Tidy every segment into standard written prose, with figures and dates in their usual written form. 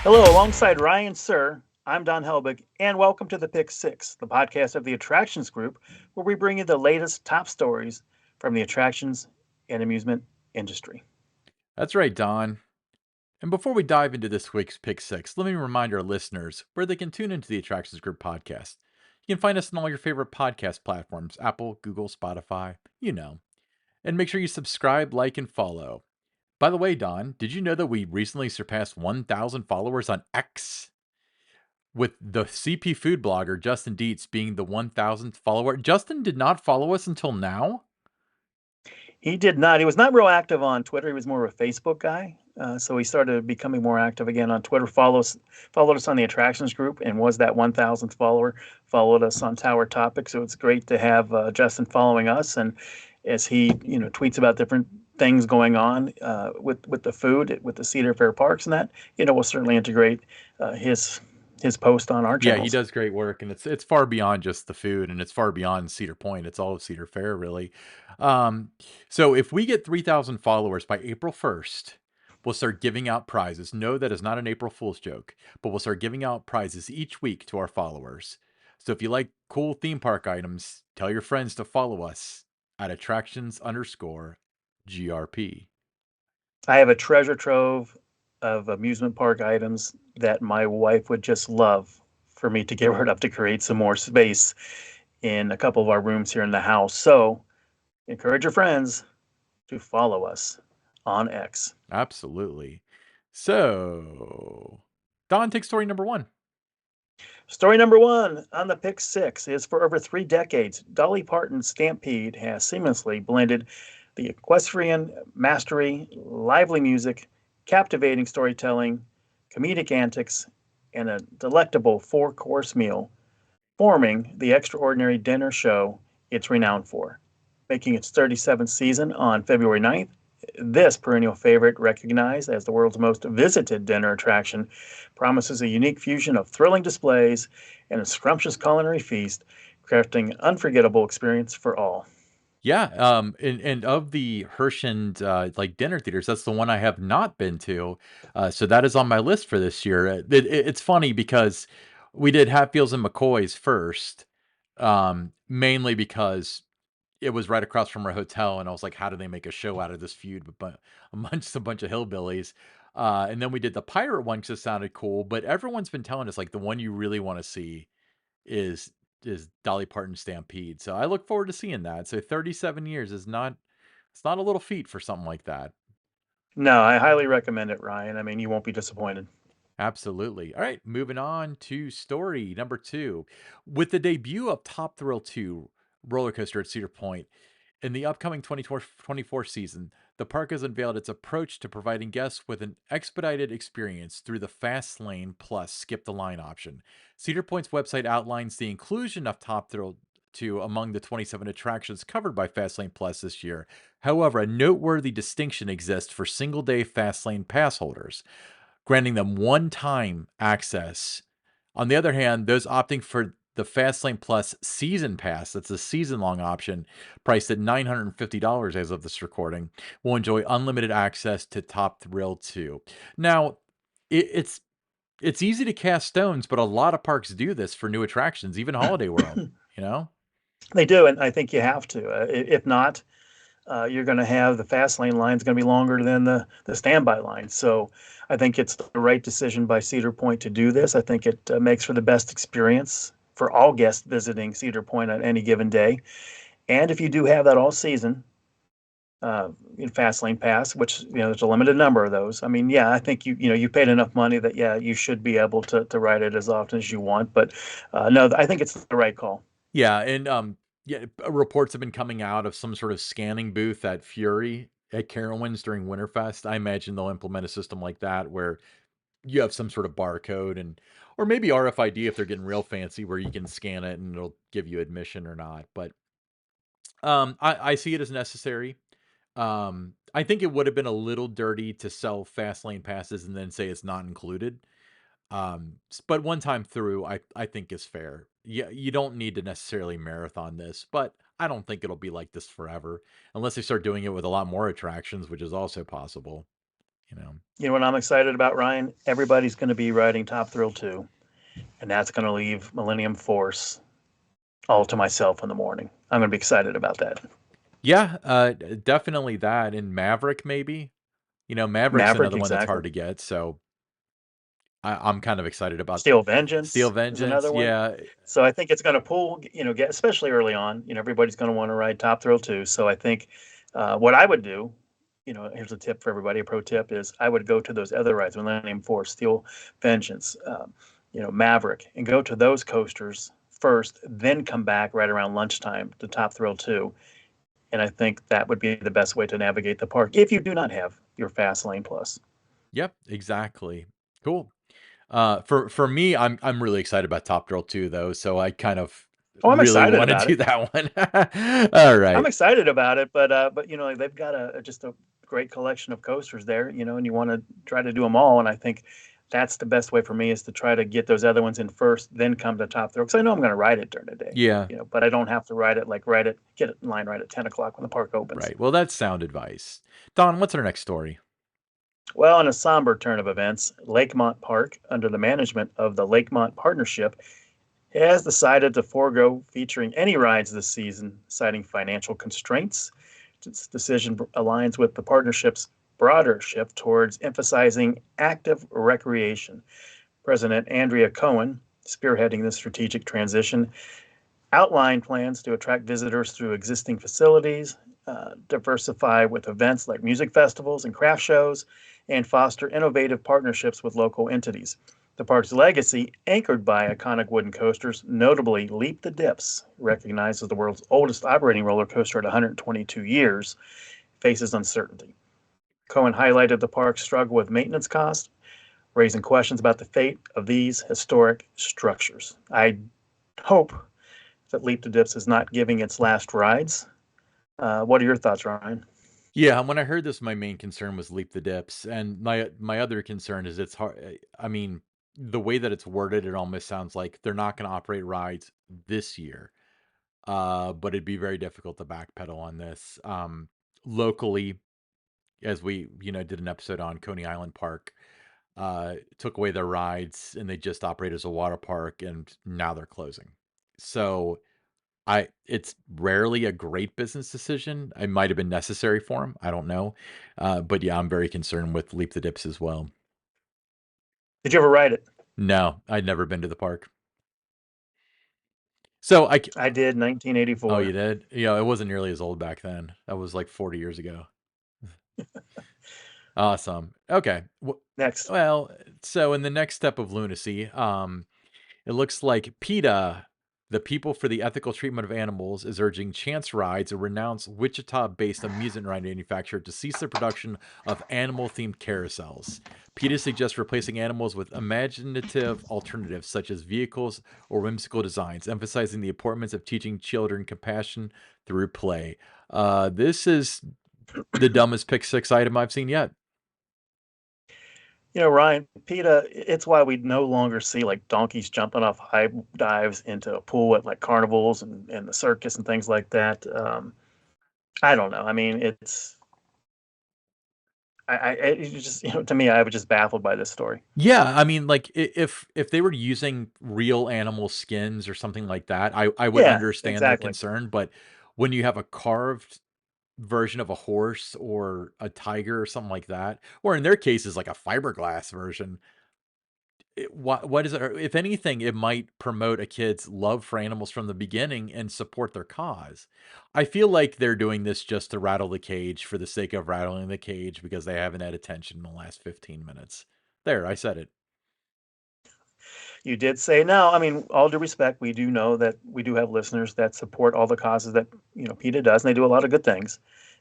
Hello, alongside Ryan Sir, I'm Don Helbig, and welcome to the Pick Six, the podcast of the Attractions Group, where we bring you the latest top stories from the attractions and amusement industry. That's right, Don. And before we dive into this week's Pick Six, let me remind our listeners where they can tune into the Attractions Group podcast. You can find us on all your favorite podcast platforms: Apple, Google, Spotify, you know. And make sure you subscribe, like, and follow. By the way, Don, did you know that we recently surpassed 1,000 followers on X? With the CP food blogger Justin Dietz being the 1,000th follower. Justin did not follow us until now? He did not. He was not real active on Twitter. He was more of a Facebook guy. So he started becoming more active again on Twitter. Followed us on the Attractions Group, and was that 1,000th follower. Followed us on Tower Topics. So it's great to have Justin following us, and as he tweets about different things going on with the food, with the Cedar Fair parks, and that we'll certainly integrate his post on our Yeah, he channels. does great work, and it's far beyond just the food, and it's far beyond Cedar Point. It's all of Cedar Fair, really. Um, so if we get 3,000 followers by April 1st, we'll start giving out prizes. No, that is not an April Fool's joke, but we'll start giving out prizes each week to our followers. So if you like cool theme park items, tell your friends to follow us at attractions_GRP. I have a treasure trove of amusement park items that my wife would just love for me to get rid of to create some more space in a couple of our rooms here in the house. So encourage your friends to follow us on X. Absolutely. So, Don, take story number one. Story number one on the Pick Six is: for over 3 decades, Dolly Parton's Stampede has seamlessly blended the equestrian mastery, lively music, captivating storytelling, comedic antics, and a delectable four-course meal, forming the extraordinary dinner show it's renowned for. Making its 37th season on February 9th, this perennial favorite, recognized as the world's most visited dinner attraction, promises a unique fusion of thrilling displays and a scrumptious culinary feast, crafting an unforgettable experience for all. Yeah, and of the Hershend, like, dinner theaters, that's the one I have not been to, so that is on my list for this year. It's funny because we did Hatfields and McCoy's first, mainly because it was right across from our hotel, and I was like, "How do they make a show out of this feud with a bunch of hillbillies?" And then we did the pirate one 'cause it sounded cool, but everyone's been telling us, like, the one you really wanna see is Dolly Parton Stampede. So I look forward to seeing that. So 37 years is not it's not a little feat for something like that. No, I highly recommend it, Ryan. I mean, you won't be disappointed. Absolutely. All right, moving on to story number two. With the debut of Top Thrill 2 roller coaster at Cedar Point in the upcoming 2024 season, the park has unveiled its approach to providing guests with an expedited experience through the Fast Lane Plus Skip the Line option. Cedar Point's website outlines the inclusion of Top Thrill 2 among the 27 attractions covered by Fastlane Plus this year. However, a noteworthy distinction exists for single day Fastlane pass holders, granting them one-time access. On the other hand, those opting for the Fastlane Plus season pass, that's a season-long option, priced at $950 as of this recording, will enjoy unlimited access to Top Thrill 2. Now, it's easy to cast stones, but a lot of parks do this for new attractions, even Holiday World, you know? They do, and I think you have to. If not, you're going to have the fast lane line is going to be longer than the standby line. So I think it's the right decision by Cedar Point to do this. I think it makes for the best experience for all guests visiting Cedar Point on any given day. And if you do have that all season, in fast lane pass, which there's a limited number of those. I mean, yeah, I think you paid enough money that yeah, you should be able to ride it as often as you want. But no, I think it's the right call. Yeah, and, yeah, reports have been coming out of some sort of scanning booth at Fury at Carowinds during Winterfest. I imagine they'll implement a system like that where you have some sort of barcode and or maybe RFID if they're getting real fancy where you can scan it and it'll give you admission or not. But I see it as necessary. I think it would have been a little dirty to sell fast lane passes and then say it's not included. But one time through, I think is fair. Yeah, you don't need to necessarily marathon this, but I don't think it'll be like this forever unless they start doing it with a lot more attractions, which is also possible, you know. You know what I'm excited about, Ryan? Everybody's going to be riding Top Thrill 2, and that's going to leave Millennium Force all to myself in the morning. I'm going to be excited about that. Yeah, definitely that, and Maverick maybe. You know, Maverick's Maverick, another one that's hard exactly. to get, so I'm kind of excited about Steel Steel Vengeance is Vengeance. another one. Yeah, So I think it's going to pull, get especially early on. Everybody's going to want to ride Top Thrill 2. So I think what I would do, here's a tip for everybody. A pro tip is I would go to those other rides, Millennium Force, Steel Vengeance, Maverick, and go to those coasters first, then come back right around lunchtime to Top Thrill 2. And I think that would be the best way to navigate the park if you do not have your Fast Lane Plus. yep, exactly. Cool. For me, I'm really excited about Top Thrill too, though. So I kind of Oh, I'm really excited want to about do it. that one. All I'm right. excited about it, but they've got just a great collection of coasters there, and you want to try to do them all. And I think that's the best way for me is to try to get those other ones in first, then come to Top Thrill because I know I'm going to ride it during the day, Yeah. but I don't have to get it in line right at 10 o'clock when the park opens. Right. Well, that's sound advice. Don, what's our next story? Well, in a somber turn of events, Lakemont Park, under the management of the Lakemont Partnership, has decided to forego featuring any rides this season, citing financial constraints. This decision aligns with the partnership's broader shift towards emphasizing active recreation. President Andrea Cohen, spearheading this strategic transition, outlined plans to attract visitors through existing facilities, diversify with events like music festivals and craft shows, and foster innovative partnerships with local entities. The park's legacy, anchored by iconic wooden coasters, notably Leap the Dips, recognized as the world's oldest operating roller coaster at 122 years, faces uncertainty. Cohen highlighted the park's struggle with maintenance costs, raising questions about the fate of these historic structures. I hope that Leap the Dips is not giving its last rides. What are your thoughts, Ryan? Yeah, when I heard this, my main concern was leap the dips, and my other concern is it's hard. I mean, the way that it's worded, it almost sounds like they're not going to operate rides this year. But it'd be very difficult to backpedal on this. Locally, as we did an episode on Coney Island Park, took away their rides, and they just operate as a water park, and now they're closing. So it's rarely a great business decision. It might have been necessary for him. I don't know. But yeah, I'm very concerned with Leap the Dips as well. Did you ever ride it? No, I'd never been to the park. So I did, oh, you 1984. did? Yeah, it wasn't nearly as old back then. That was like 40 years ago. Awesome. Okay. Next. Well, so in the next step of lunacy, it looks like PETA, the People for the Ethical Treatment of Animals, is urging Chance Rides, a renowned Wichita-based amusement ride manufacturer, to cease the production of animal-themed carousels. PETA suggests replacing animals with imaginative alternatives, such as vehicles or whimsical designs, emphasizing the importance of teaching children compassion through play. This is the dumbest Pick Six item I've seen yet. Ryan, PETA, it's why we no longer see like donkeys jumping off high dives into a pool at like carnivals and the circus and things like that. I don't know. I mean, it's just, to me, I was just baffled by this story. Yeah, I mean, like if they were using real animal skins or something like that, I would Yeah, understand their exactly. concern. But when you have a carved version of a horse or a tiger or something like that, or in their cases, like a fiberglass version, what is it? Or if anything, it might promote a kid's love for animals from the beginning and support their cause. I feel like they're doing this just to rattle the cage for the sake of rattling the cage because they haven't had attention in the last 15 minutes. There, I said it. You did say no. I mean, all due respect, we do know that we do have listeners that support all the causes that PETA does, and they do a lot of good things.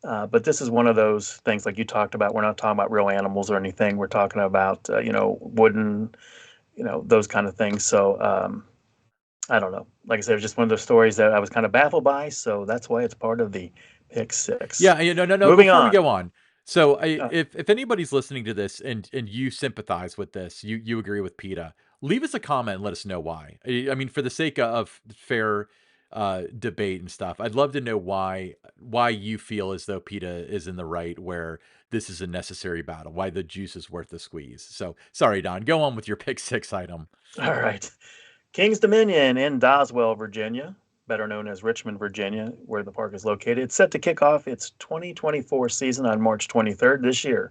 But this is one of those things, like you talked about. We're not talking about real animals or anything. We're talking about wooden, those kind of things. So I don't know. Like I said, it was just one of those stories that I was kind of baffled by. So that's why it's part of the pick six. Yeah, no. Moving Before we on. go on, so Uh, if anybody's listening to this and you sympathize with this, you agree with PETA, leave us a comment and let us know why. I mean, for the sake of fair debate and stuff. I'd love to know why you feel as though PETA is in the right, where this is a necessary battle, why the juice is worth the squeeze. So sorry, Don, go on with your pick six item. All right. King's Dominion in Doswell, Virginia, better known as Richmond, Virginia, where the park is located. It's set to kick off its 2024 season on March 23rd this year.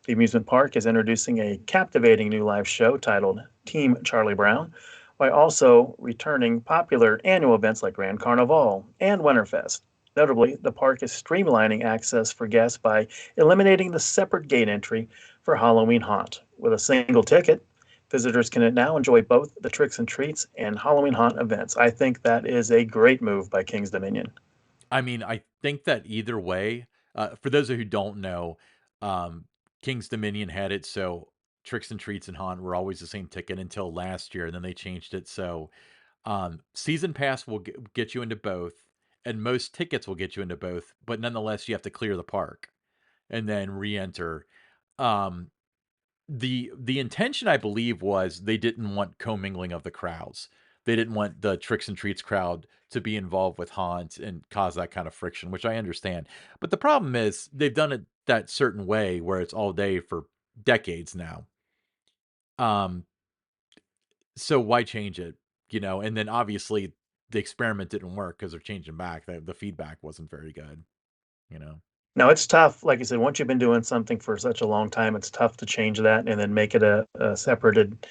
The amusement park is introducing a captivating new live show titled Team Charlie Brown, while also returning popular annual events like Grand Carnival and Winterfest. Notably, the park is streamlining access for guests by eliminating the separate gate entry for Halloween Haunt. With a single ticket, visitors can now enjoy both the tricks and treats and Halloween Haunt events. I think that is a great move by King's Dominion. I mean, I think that either way, for those of who don't know, um, King's Dominion had it so Tricks and Treats and Haunt were always the same ticket until last year, and then they changed it so season pass will get you into both, and most tickets will get you into both, but nonetheless, you have to clear the park and then re-enter. Um, the intention, I believe, was they didn't want commingling of the crowds. They didn't want the Tricks and Treats crowd to be involved with Haunt and cause that kind of friction, which I understand. But the problem is they've done it that certain way where it's all day for decades now. Um, so why change it? You know, and then obviously the experiment didn't work because they're changing back. The feedback wasn't very good, you know. Now it's tough, like you said, once you've been doing something for such a long time, it's tough to change that and then make it a separated,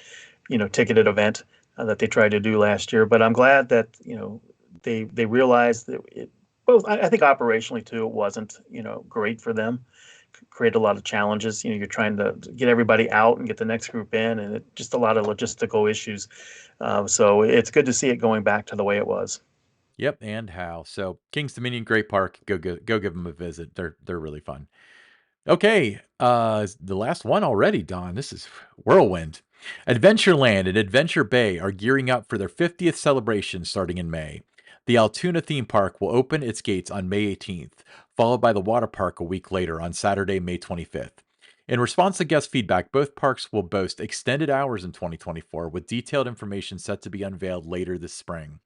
ticketed event that they tried to do last year. But I'm glad that they realized that it both. I think operationally too, it wasn't great for them. Create a lot of challenges. You're trying to get everybody out and get the next group in, and just a lot of logistical issues. So it's good to see it going back to the way it was. Yep, and how. So Kings Dominion, great park. Go give them a visit. They're really fun. Okay, the last one already, Don. This is whirlwind. Adventureland and Adventure Bay are gearing up for their 50th celebration starting in May. The Altoona theme park will open its gates on May 18th, followed by the water park a week later on Saturday, May 25th. In response to guest feedback, both parks will boast extended hours in 2024, with detailed information set to be unveiled later this spring.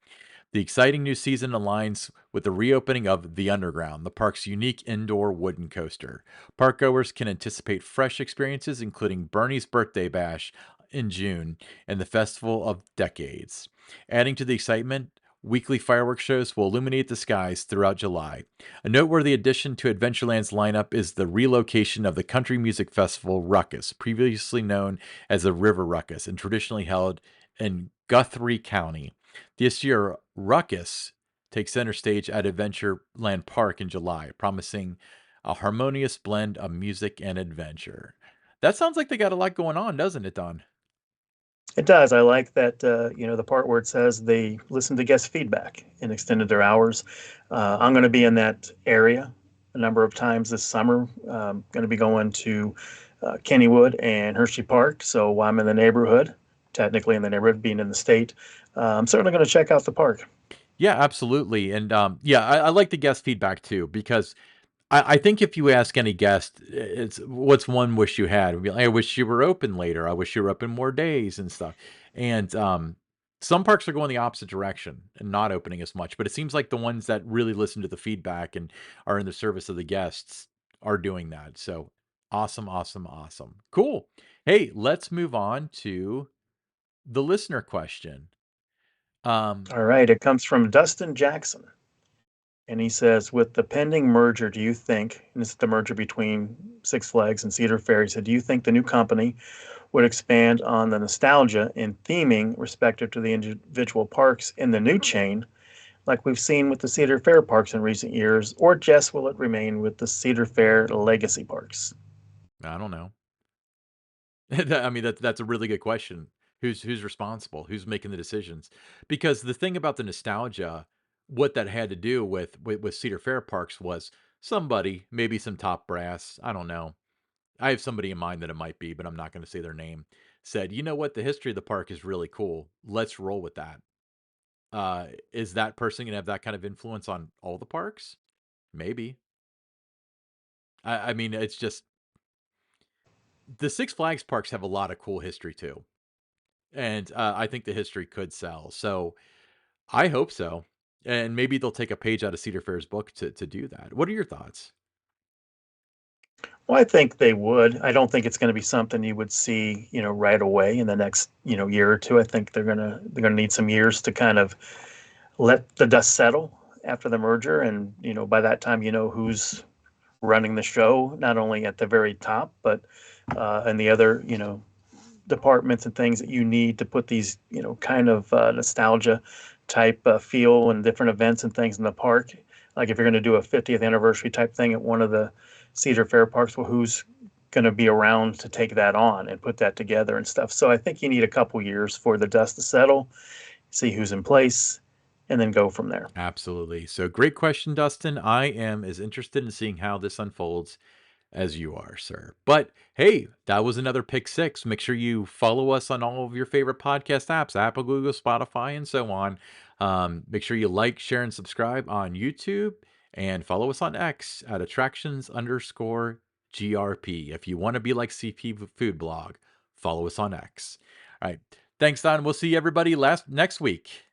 The exciting new season aligns with the reopening of The Underground, the park's unique indoor wooden coaster. Parkgoers can anticipate fresh experiences, including Bernie's Birthday Bash in June and the Festival of Decades. Adding to the excitement, weekly fireworks shows will illuminate the skies throughout July. A noteworthy addition to Adventureland's lineup is the relocation of the country music festival Ruckus, previously known as the River Ruckus and traditionally held in Guthrie County. This year, Ruckus takes center stage at Adventureland Park in July, promising a harmonious blend of music and adventure. That sounds like they got a lot going on, doesn't it, Don? It does. I like that, the part where it says they listened to guest feedback and extended their hours. I'm going to be in that area a number of times this summer. Going to be going to Kennywood and Hershey Park. So while I'm in the neighborhood, technically in the neighborhood, being in the state, I'm certainly going to check out the park. Yeah, absolutely. And yeah, I like the guest feedback too, because I think if you ask any guest, it's what's one wish you had? It'd be like, I wish you were open later. I wish you were open more days and stuff. And some parks are going the opposite direction and not opening as much. But it seems like the ones that really listen to the feedback and are in the service of the guests are doing that. So awesome, awesome, awesome. Cool. Hey, let's move on to the listener question. Um, All right. It comes from Dustin Jackson. And he says, with the pending merger, do you think, and this is the merger between Six Flags and Cedar Fair, he said, do you think the new company would expand on the nostalgia and theming respective to the individual parks in the new chain, like we've seen with the Cedar Fair parks in recent years, or just will it remain with the Cedar Fair legacy parks? I don't know. I mean, that's a really good question. Who's responsible? Who's making the decisions? Because the thing about the nostalgia, what that had to do with Cedar Fair Parks was somebody, maybe some top brass, I don't know. I have somebody in mind that it might be, but I'm not going to say their name. Said, you know what, the history of the park is really cool. Let's roll with that. Is that person going to have that kind of influence on all the parks? Maybe. I mean, it's just the Six Flags parks have a lot of cool history too. And, I think the history could sell, so I hope so. And maybe they'll take a page out of Cedar Fair's book to do that. What are your thoughts? Well, I think they would. I don't think it's going to be something you would see, right away in the next, year or two. I think they're gonna need some years to kind of let the dust settle after the merger, and by that time, who's running the show, not only at the very top, but and the other, departments and things that you need to put these, kind of nostalgia type feel and different events and things in the park. Like if you're going to do a 50th anniversary type thing at one of the Cedar Fair parks, well, who's going to be around to take that on and put that together and stuff? So I think you need a couple years for the dust to settle, see who's in place, and then go from there. Absolutely. So great question, Dustin. I am as interested in seeing how this unfolds as you are, sir. But hey, that was another pick six. Make sure you follow us on all of your favorite podcast apps, Apple, Google, Spotify, and so on. Make sure you like, share, and subscribe on YouTube and follow us on X at attractions_GRP. If you want to be like CP Food Blog, follow us on X. All right. Thanks, Don. We'll see everybody next week.